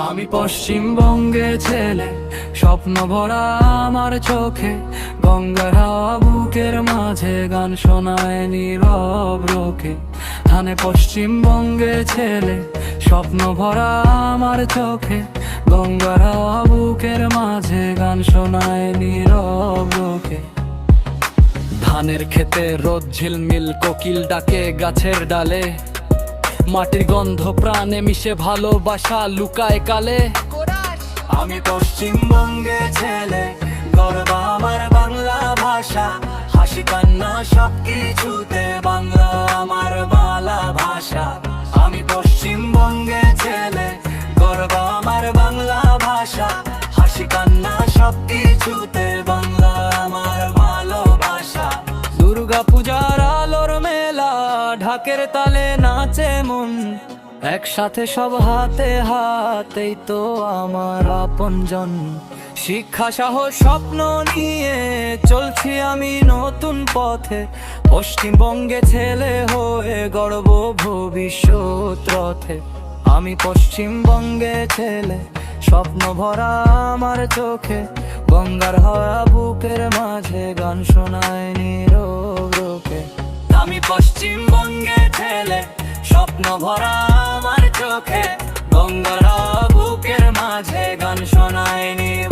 আমি পশ্চিমবঙ্গে ছেলে, স্বপ্ন ভরা আমার চোখে, গঙ্গার হাওয়া বুকের মাঝে গান শোনায় নীরব রোকে। ধানে পশ্চিমবঙ্গে ছেলে, স্বপ্ন ভরা আমার চোখে, গঙ্গার হাওয়া বুকের মাঝে গান শোনায় নীরব রোকে। ধানের খেতে রোদ ঝিলমিল, কোকিল ডাকে গাছের ডালে, মাটির গন্ধ প্রাণে মিশে, ভালোবাসা লুকায় কালে। আমি পশ্চিমবঙ্গে ছেলে, গর্ব আমার বাংলা ভাষা, হাসি কান্না সবকিছুতে বাংলা আমার বালা ভাষা। আমি পশ্চিমবঙ্গে ছেলে, গর্ব আমার বাংলা ভাষা, হাসি কান্না সবকিছুতে বাংলা আমার ভালোবাসা। দুর্গা পূজার আলোর মেলা, ঢাকের তালে নাচে মন, একসাথে সব হাতে হাতেই তো আমার আপনজন। শিক্ষা সাহস স্বপ্ন নিয়ে চলছি আমি নতুন পথে, পশ্চিমবঙ্গে ছেলে হয়ে গর্ব ভবিষ্যৎ রথে। আমি পশ্চিমবঙ্গে ছেলে, স্বপ্ন ভরা আমার চোখে, গঙ্গার হাওয়া বুকের মাঝে গান শোনায় নীরব রোকে। আমি পশ্চিমবঙ্গে ছেলে, স্বপ্ন ভরা আমার চোখে, গঙ্গার হাওয়া বুকের মাঝে গান শোনায় নীরব